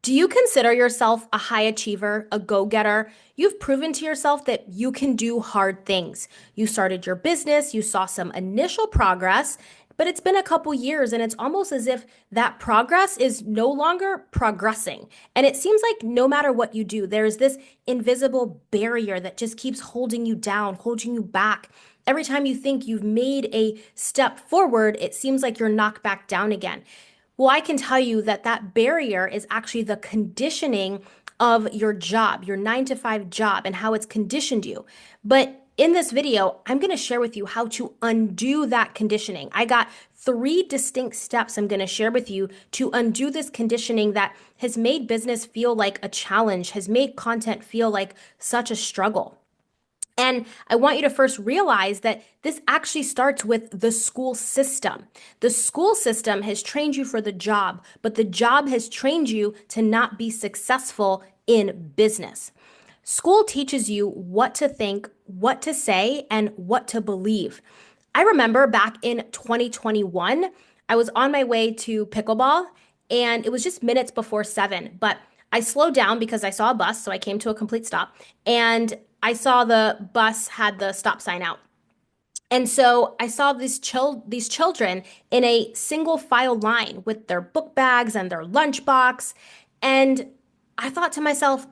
Do you consider yourself a high achiever, a go-getter? You've proven to yourself that you can do hard things. You started your business, you saw some initial progress, but it's been a couple years and it's almost as if that progress is no longer progressing. And it seems like no matter what you do, there's this invisible barrier that just keeps holding you down, holding you back. Every time you think you've made a step forward, it seems like you're knocked back down again. Well, I can tell you that that barrier is actually the conditioning of your job, your 9 to 5 job, and how it's conditioned you. But in this video, I'm going to share with you how to undo that conditioning. I got 3 distinct steps I'm going to share with you to undo this conditioning that has made business feel like a challenge, has made content feel like such a struggle. And I want you to first realize that this actually starts with the school system. The school system has trained you for the job, but the job has trained you to not be successful in business. School teaches you what to think, what to say, and what to believe. I remember back in 2021, I was on my way to pickleball and it was just minutes before 7, but I slowed down because I saw a bus, so I came to a complete stop and I saw the bus had the stop sign out. And so I saw these children in a single file line with their book bags and their lunchbox. And I thought to myself,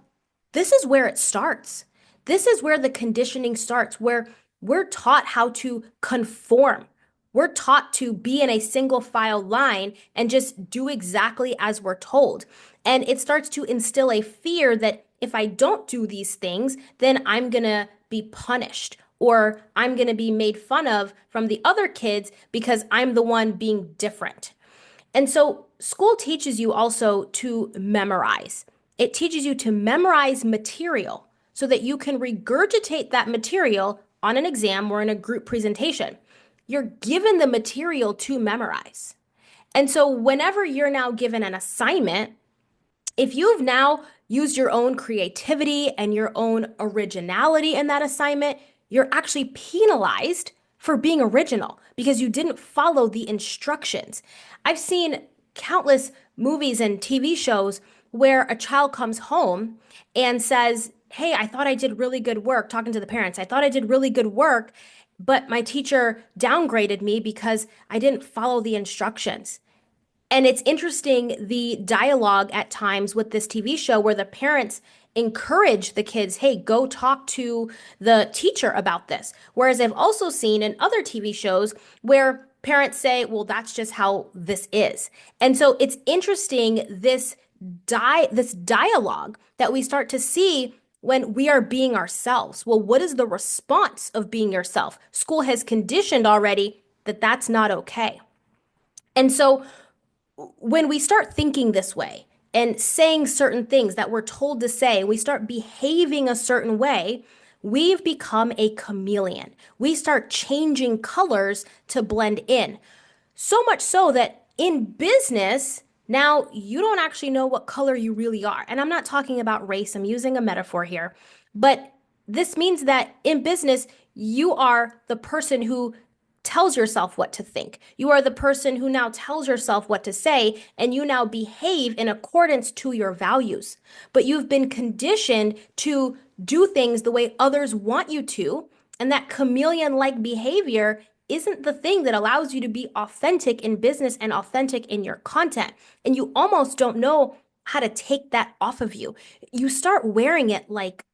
this is where it starts. This is where the conditioning starts, where we're taught how to conform. We're taught to be in a single file line and just do exactly as we're told. And it starts to instill a fear that if I don't do these things, then I'm going to be punished or I'm going to be made fun of from the other kids because I'm the one being different. And so school teaches you also to memorize. It teaches you to memorize material so that you can regurgitate that material on an exam or in a group presentation. You're given the material to memorize. And so whenever you're now given an assignment, if you've now used your own creativity and your own originality in that assignment, you're actually penalized for being original because you didn't follow the instructions. I've seen countless movies and TV shows where a child comes home and says, "Hey, I thought I did really good work," talking to the parents. "I thought I did really good work, but my teacher downgraded me because I didn't follow the instructions." And it's interesting the dialogue at times with this TV show where the parents encourage the kids, hey, go talk to the teacher about this. Whereas I've also seen in other TV shows where parents say, well, that's just how this is. And so it's interesting this dialogue that we start to see when we are being ourselves. Well, what is the response of being yourself? School has conditioned already that that's not okay. And so when we start thinking this way and saying certain things that we're told to say, we start behaving a certain way, we've become a chameleon. We start changing colors to blend in. So much so that in business, now you don't actually know what color you really are. And I'm not talking about race, I'm using a metaphor here. But this means that in business, you are the person who tells yourself what to think. You are the person who now tells yourself what to say, and you now behave in accordance to your values. But you've been conditioned to do things the way others want you to, and that chameleon-like behavior isn't the thing that allows you to be authentic in business and authentic in your content. And you almost don't know how to take that off of you. You start wearing it like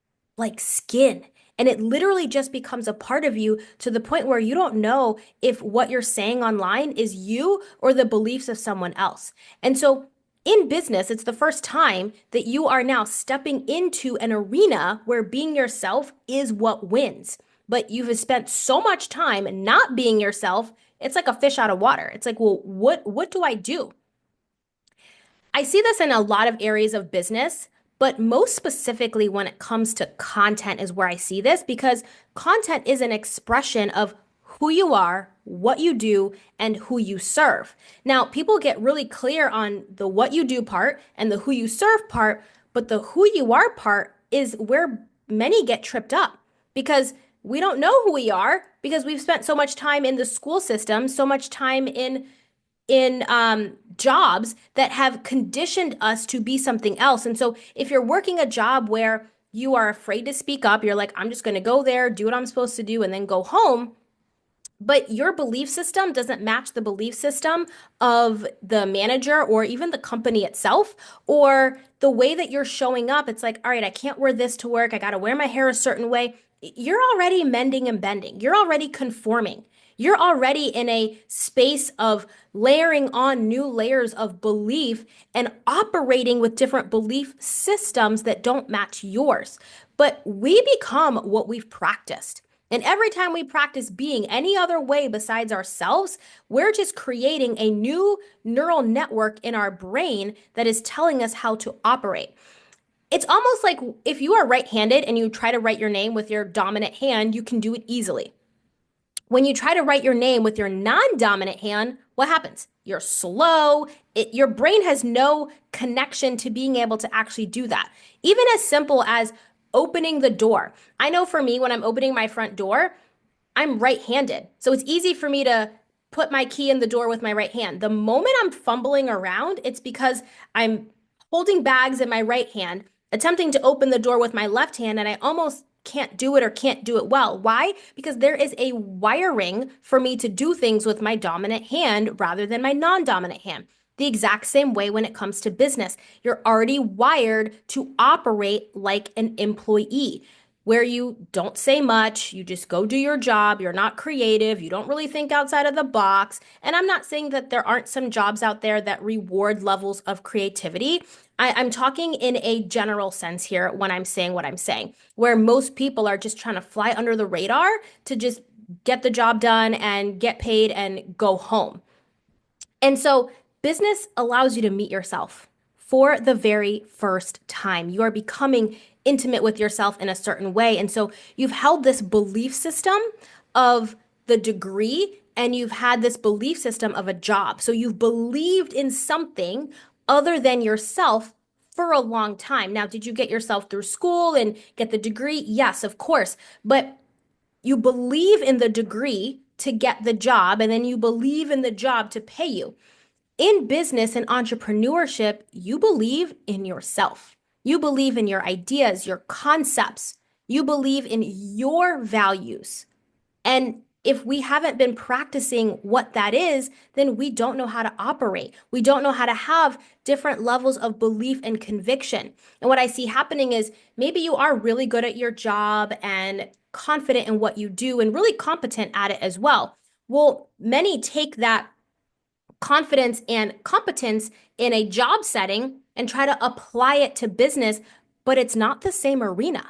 skin. And it literally just becomes a part of you to the point where you don't know if what you're saying online is you or the beliefs of someone else. And so in business, it's the first time that you are now stepping into an arena where being yourself is what wins. But you've spent so much time not being yourself, it's like a fish out of water. It's like, well, what do I do? I see this in a lot of areas of business, but most specifically when it comes to content is where I see this because content is an expression of who you are, what you do, and who you serve. Now, people get really clear on the what you do part and the who you serve part, but the who you are part is where many get tripped up because we don't know who we are because we've spent so much time in the school system, so much time in in jobs that have conditioned us to be something else. And so if you're working a job where you are afraid to speak up, you're like, I'm just going to go there, do what I'm supposed to do, and then go home, but your belief system doesn't match the belief system of the manager or even the company itself, or the way that you're showing up. It's like, all right, I can't wear this to work. I got to wear my hair a certain way. You're already mending and bending. You're already conforming. You're already in a space of layering on new layers of belief and operating with different belief systems that don't match yours. But we become what we've practiced. And every time we practice being any other way besides ourselves, we're just creating a new neural network in our brain that is telling us how to operate. It's almost like if you are right-handed and you try to write your name with your dominant hand, you can do it easily. When you try to write your name with your non-dominant hand, what happens? You're slow. Your brain has no connection to being able to actually do that. Even as simple as opening the door. I know for me, when I'm opening my front door, I'm right-handed. So it's easy for me to put my key in the door with my right hand. The moment I'm fumbling around, it's because I'm holding bags in my right hand, attempting to open the door with my left hand, and I almost can't do it or can't do it well. Why? Because there is a wiring for me to do things with my dominant hand rather than my non-dominant hand. The exact same way when it comes to business. You're already wired to operate like an employee, where you don't say much, you just go do your job, you're not creative, you don't really think outside of the box. And I'm not saying that there aren't some jobs out there that reward levels of creativity. I'm talking in a general sense here when I'm saying what I'm saying, where most people are just trying to fly under the radar to just get the job done and get paid and go home. And so business allows you to meet yourself for the very first time. You are becoming intimate with yourself in a certain way. And so you've held this belief system of the degree and you've had this belief system of a job. So you've believed in something other than yourself for a long time. Now, did you get yourself through school and get the degree? Yes, of course. But you believe in the degree to get the job, and then you believe in the job to pay you. In business and entrepreneurship, you believe in yourself. You believe in your ideas, your concepts. You believe in your values. And if we haven't been practicing what that is, then we don't know how to operate. We don't know how to have different levels of belief and conviction. And what I see happening is maybe you are really good at your job and confident in what you do and really competent at it as well. Well, many take that confidence and competence in a job setting and try to apply it to business, but it's not the same arena.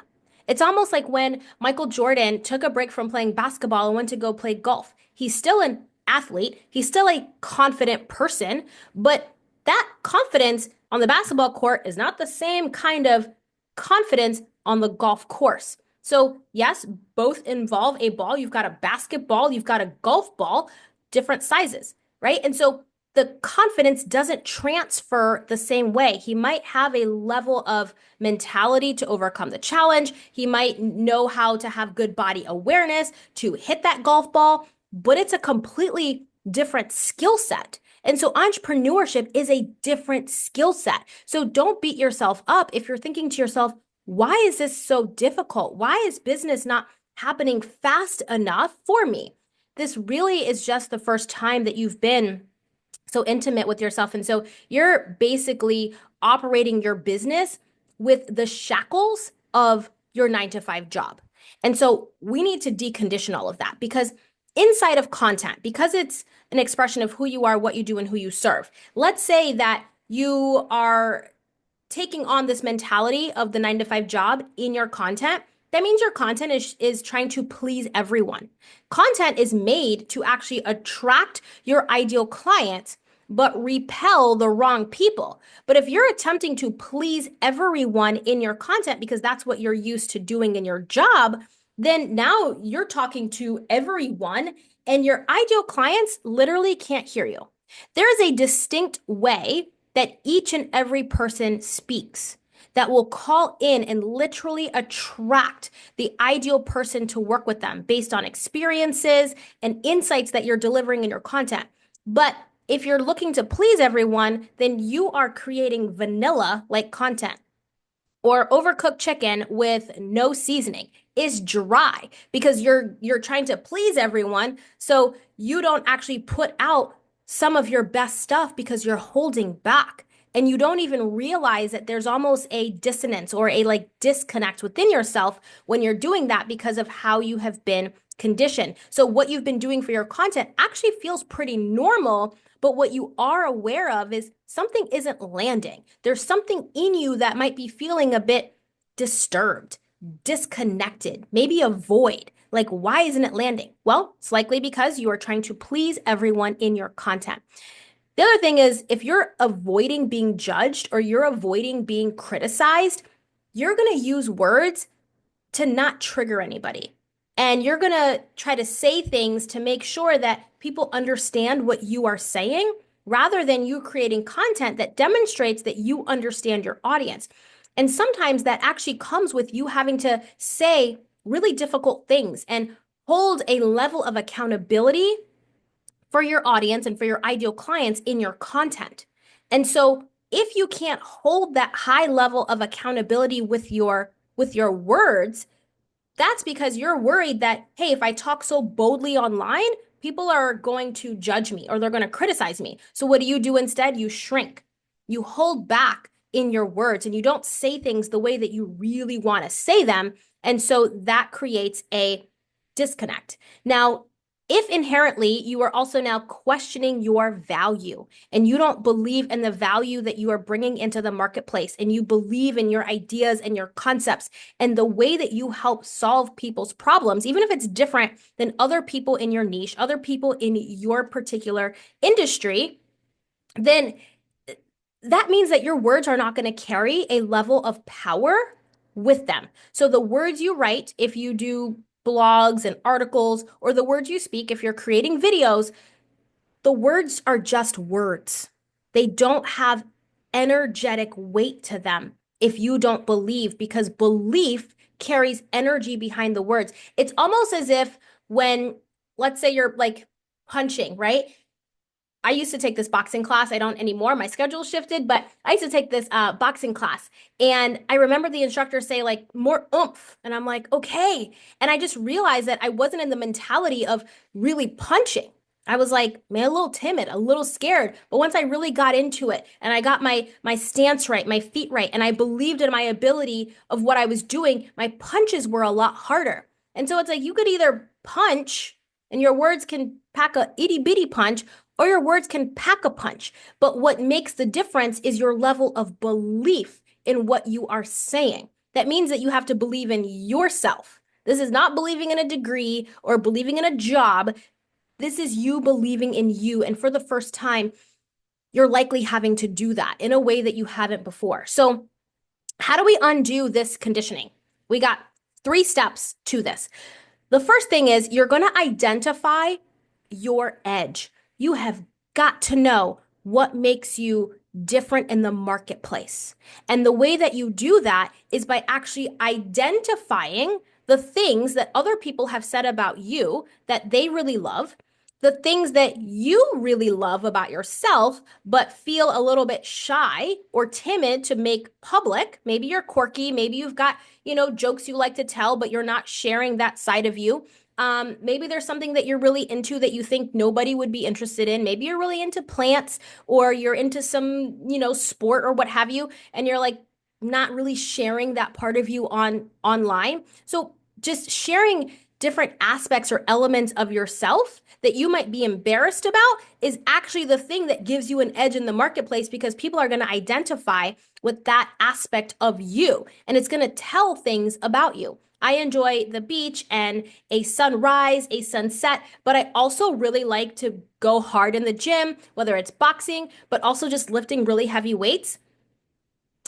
It's almost like when Michael Jordan took a break from playing basketball and went to go play golf. He's still an athlete, he's still a confident person, but that confidence on the basketball court is not the same kind of confidence on the golf course. So, yes, both involve a ball. You've got a basketball, you've got a golf ball, different sizes, right? And so the confidence doesn't transfer the same way. He might have a level of mentality to overcome the challenge. He might know how to have good body awareness to hit that golf ball, but it's a completely different skill set. And so entrepreneurship is a different skill set. So don't beat yourself up if you're thinking to yourself, why is this so difficult? Why is business not happening fast enough for me? This really is just the first time that you've been so intimate with yourself. And so you're basically operating your business with the shackles of your 9 to 5 job. And so we need to decondition all of that because inside of content, because it's an expression of who you are, what you do, and who you serve. Let's say that you are taking on this mentality of the 9 to 5 job in your content. That means your content is trying to please everyone. Content is made to actually attract your ideal clients, but repel the wrong people. But if you're attempting to please everyone in your content because that's what you're used to doing in your job, then now you're talking to everyone and your ideal clients literally can't hear you. There is a distinct way that each and every person speaks that will call in and literally attract the ideal person to work with them based on experiences and insights that you're delivering in your content. But if you're looking to please everyone, then you are creating vanilla like content, or overcooked chicken with no seasoning is dry because you're trying to please everyone, so you don't actually put out some of your best stuff because you're holding back, and you don't even realize that there's almost a dissonance or a like disconnect within yourself when you're doing that because of how you have been conditioned. So what you've been doing for your content actually feels pretty normal, but what you are aware of is something isn't landing. There's something in you that might be feeling a bit disturbed, disconnected, maybe a void. Like, why isn't it landing? Well, it's likely because you are trying to please everyone in your content. The other thing is, if you're avoiding being judged or you're avoiding being criticized, you're going to use words to not trigger anybody. And you're going to try to say things to make sure that people understand what you are saying rather than you creating content that demonstrates that you understand your audience. And sometimes that actually comes with you having to say really difficult things and hold a level of accountability for your audience and for your ideal clients in your content. And so if you can't hold that high level of accountability with your words, that's because you're worried that, hey, if I talk so boldly online, people are going to judge me or they're going to criticize me. So what do? Instead? You shrink. You hold back in your words and you don't say things the way that you really want to say them. And so that creates a disconnect. Now, if inherently you are also now questioning your value and you don't believe in the value that you are bringing into the marketplace and you believe in your ideas and your concepts and the way that you help solve people's problems, even if it's different than other people in your niche, other people in your particular industry, then that means that your words are not going to carry a level of power with them. So the words you write, if you do blogs and articles, or the words you speak, if you're creating videos, the words are just words. They don't have energetic weight to them if you don't believe, because belief carries energy behind the words. It's almost as if when, let's say you're like punching, right? I used to take this boxing class. I don't anymore. My schedule shifted, but I used to take this boxing class. And I remember the instructor say like more oomph. And I'm like, okay. And I just realized that I wasn't in the mentality of really punching. I was like, man, a little timid, a little scared. But once I really got into it and I got my stance right, my feet right, and I believed in my ability of what I was doing, my punches were a lot harder. And so it's like you could either punch and your words can pack a itty bitty punch, or your words can pack a punch. But what makes the difference is your level of belief in what you are saying. That means that you have to believe in yourself. This is not believing in a degree or believing in a job. This is you believing in you. And for the first time, you're likely having to do that in a way that you haven't before. So, how do we undo this conditioning? We got 3 steps to this. The first thing is you're going to identify your edge. You have got to know what makes you different in the marketplace. And the way that you do that is by actually identifying the things that other people have said about you that they really love, the things that you really love about yourself, but feel a little bit shy or timid to make public. Maybe you're quirky. Maybe you've got, jokes you like to tell, but you're not sharing that side of you. Maybe there's something that you're really into that you think nobody would be interested in. Maybe you're really into plants or you're into some, sport or what have you, and you're like not really sharing that part of you online. So just sharing different aspects or elements of yourself that you might be embarrassed about is actually the thing that gives you an edge in the marketplace, because people are going to identify with that aspect of you and it's going to tell things about you. I enjoy the beach and a sunrise, a sunset, but I also really like to go hard in the gym, whether it's boxing, but also just lifting really heavy weights.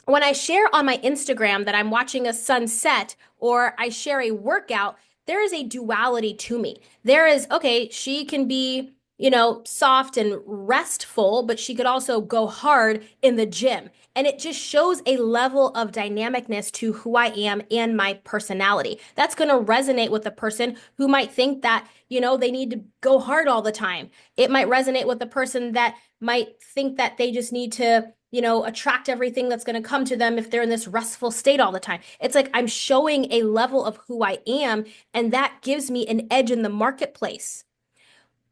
When I share on my Instagram that I'm watching a sunset or I share a workout, there is a duality to me. There is, okay, she can be, soft and restful, but she could also go hard in the gym. And it just shows a level of dynamicness to who I am and my personality. That's going to resonate with a person who might think that, they need to go hard all the time. It might resonate with a person that might think that they just need to, attract everything that's going to come to them if they're in this restful state all the time. It's like I'm showing a level of who I am, and that gives me an edge in the marketplace.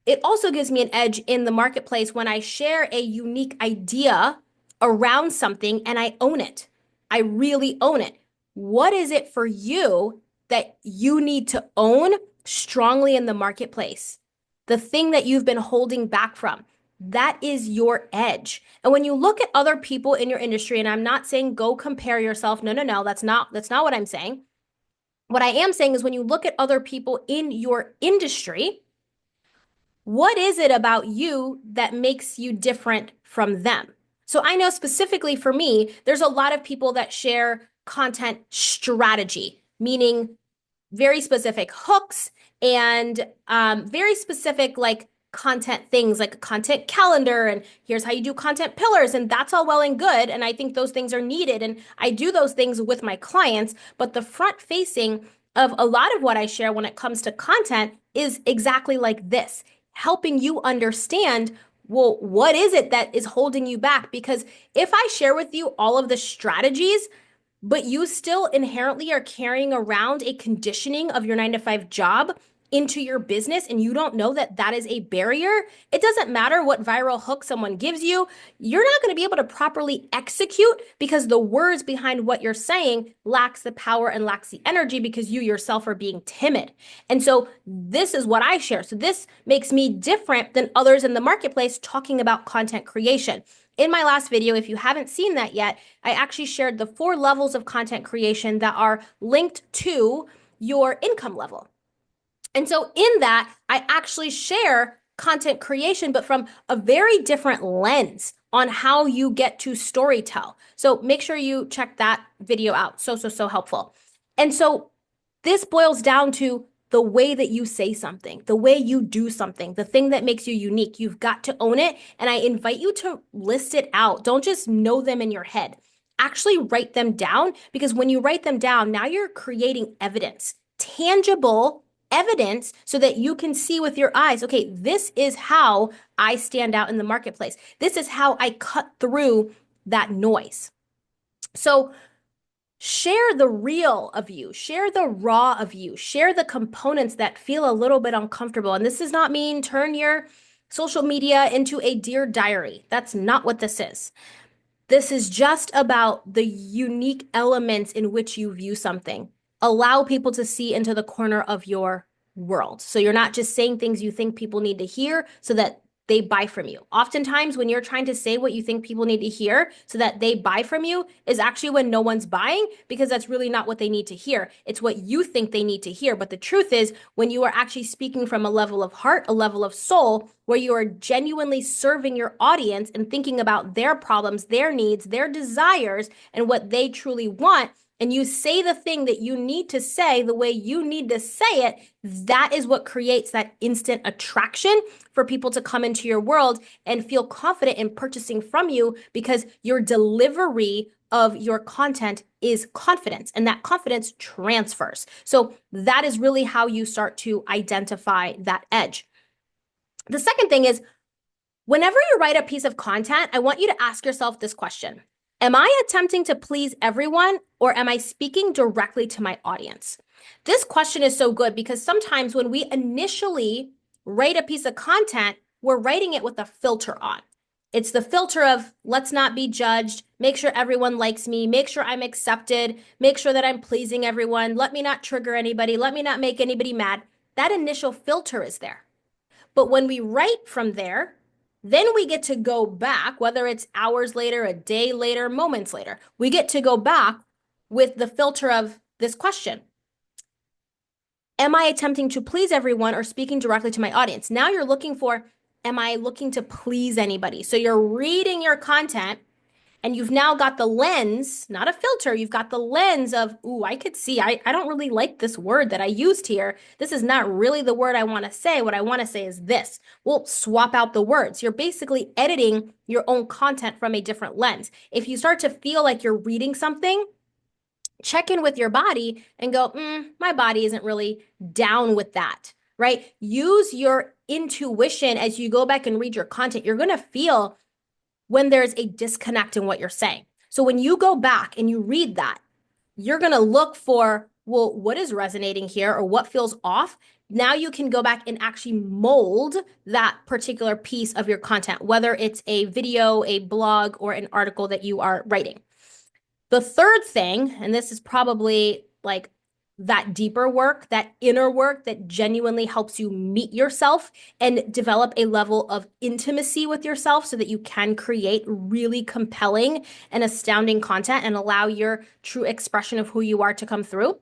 It also gives me an edge in the marketplace when I share a unique idea around something and I own it. I really own it. What is it for you that you need to own strongly in the marketplace? The thing that you've been holding back from. That is your edge. And when you look at other people in your industry, and I'm not saying go compare yourself. No, no, no, that's not what I'm saying. What I am saying is when you look at other people in your industry, what is it about you that makes you different from them? So I know specifically for me, there's a lot of people that share content strategy, meaning very specific hooks and very specific like content things like a content calendar and here's how you do content pillars, and that's all well and good, and I think those things are needed and I do those things with my clients, but the front facing of a lot of what I share when it comes to content is exactly like this, helping you understand, well, what is it that is holding you back? Because if I share with you all of the strategies, but you still inherently are carrying around a conditioning of your 9 to 5 job into your business and you don't know that that is a barrier, it doesn't matter what viral hook someone gives you. You're not going to be able to properly execute because the words behind what you're saying lacks the power and lacks the energy because you yourself are being timid. And so this is what I share. So this makes me different than others in the marketplace talking about content creation. In my last video, if you haven't seen that yet, I actually shared the 4 levels of content creation that are linked to your income level. And so in that, I actually share content creation, but from a very different lens on how you get to storytell. So make sure you check that video out. So helpful. And so this boils down to the way that you say something, the way you do something, the thing that makes you unique. You've got to own it. And I invite you to list it out. Don't just know them in your head. Actually write them down, because when you write them down, now you're creating evidence, tangible evidence, so that you can see with your eyes, okay, this is how I stand out in the marketplace. This is how I cut through that noise. So share the real of you, share the raw of you, share the components that feel a little bit uncomfortable. And this does not mean turn your social media into a Dear Diary. That's not what this is. This is just about the unique elements in which you view something. Allow people to see into the corner of your world. So you're not just saying things you think people need to hear so that they buy from you. Oftentimes, when you're trying to say what you think people need to hear so that they buy from you, is actually when no one's buying, because that's really not what they need to hear. It's what you think they need to hear. But the truth is, when you are actually speaking from a level of heart, a level of soul, where you are genuinely serving your audience and thinking about their problems, their needs, their desires, and what they truly want, and you say the thing that you need to say the way you need to say it, that is what creates that instant attraction for people to come into your world and feel confident in purchasing from you, because your delivery of your content is confidence, and that confidence transfers. So that is really how you start to identify that edge. The second thing is, whenever you write a piece of content, I want you to ask yourself this question. Am I attempting to please everyone, or am I speaking directly to my audience? This question is so good because sometimes when we initially write a piece of content, we're writing it with a filter on. It's the filter of let's not be judged, make sure everyone likes me, make sure I'm accepted, make sure that I'm pleasing everyone, let me not trigger anybody, let me not make anybody mad. That initial filter is there. But when we write from there, then we get to go back, whether it's hours later, a day later, moments later, we get to go back with the filter of this question. Am I attempting to please everyone or speaking directly to my audience? Now you're looking for, am I looking to please anybody? So you're reading your content And you've now got the lens, not a filter, you've got the lens of, ooh, I could see, I don't really like this word that I used here. This is not really the word I want to say. What I want to say is this. We'll swap out the words. You're basically editing your own content from a different lens. If you start to feel like you're reading something, check in with your body and go, my body isn't really down with that, right? Use your intuition as you go back and read your content. You're going to feel when there's a disconnect in what you're saying. So when you go back and you read that, you're going to look for, well, what is resonating here or what feels off? Now you can go back and actually mold that particular piece of your content, whether it's a video, a blog, or an article that you are writing. The third thing, and this is probably like that deeper work, that inner work that genuinely helps you meet yourself and develop a level of intimacy with yourself so that you can create really compelling and astounding content and allow your true expression of who you are to come through.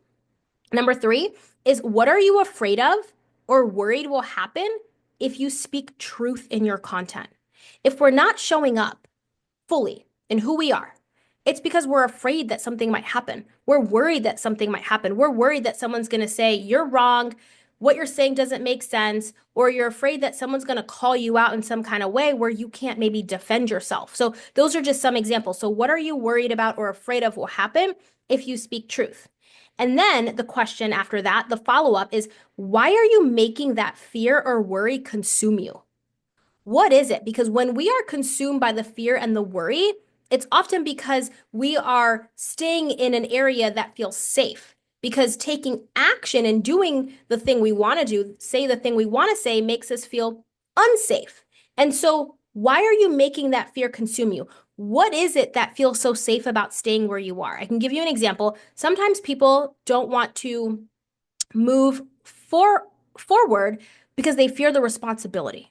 Number 3 is, what are you afraid of or worried will happen if you speak truth in your content? If we're not showing up fully in who we are, it's because we're afraid that something might happen. We're worried that something might happen. We're worried that someone's going to say, you're wrong, what you're saying doesn't make sense, or you're afraid that someone's going to call you out in some kind of way where you can't maybe defend yourself. So those are just some examples. So what are you worried about or afraid of will happen if you speak truth? And then the question after that, the follow-up is, why are you making that fear or worry consume you? What is it? Because when we are consumed by the fear and the worry, it's often because we are staying in an area that feels safe. Because taking action and doing the thing we want to do, say the thing we want to say, makes us feel unsafe. And so, why are you making that fear consume you? What is it that feels so safe about staying where you are? I can give you an example. Sometimes people don't want to move forward because they fear the responsibility.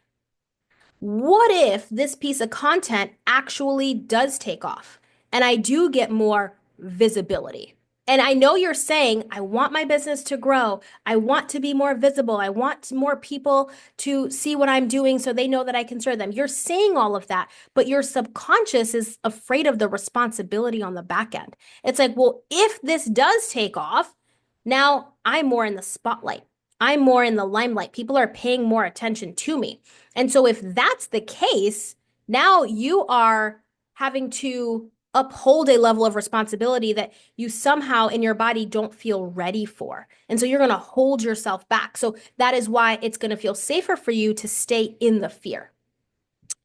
What if this piece of content actually does take off and I do get more visibility? And I know you're saying, I want my business to grow. I want to be more visible. I want more people to see what I'm doing so they know that I can serve them. You're saying all of that, but your subconscious is afraid of the responsibility on the back end. It's like, well, if this does take off, now I'm more in the spotlight. I'm more in the limelight. People are paying more attention to me. And so if that's the case, now you are having to uphold a level of responsibility that you somehow in your body don't feel ready for. And so you're going to hold yourself back. So that is why it's going to feel safer for you to stay in the fear.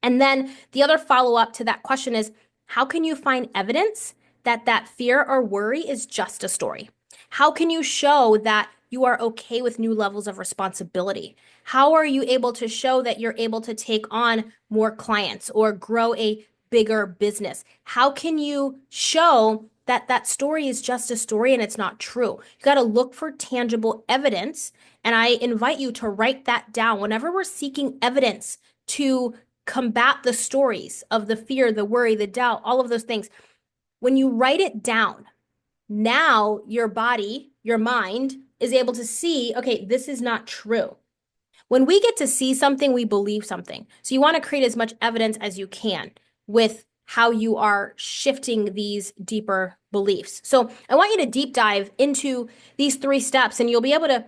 And then the other follow-up to that question is, how can you find evidence that that fear or worry is just a story? How can you show that you are okay with new levels of responsibility? How are you able to show that you're able to take on more clients or grow a bigger business? How can you show that that story is just a story and it's not true? You got to look for tangible evidence. And I invite you to write that down. Whenever we're seeking evidence to combat the stories of the fear, the worry, the doubt, all of those things, when you write it down, now your body, your mind is able to see, okay, this is not true. When we get to see something, we believe something. So you want to create as much evidence as you can with how you are shifting these deeper beliefs. So I want you to deep dive into these 3 steps, and you'll be able to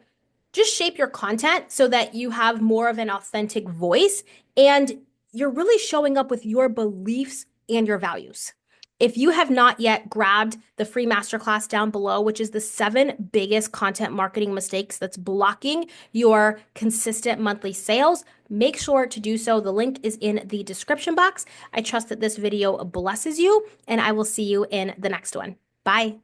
just shape your content so that you have more of an authentic voice and you're really showing up with your beliefs and your values. If you have not yet grabbed the free masterclass down below, which is the 7 biggest content marketing mistakes that's blocking your consistent monthly sales, make sure to do so. The link is in the description box. I trust that this video blesses you, and I will see you in the next one. Bye.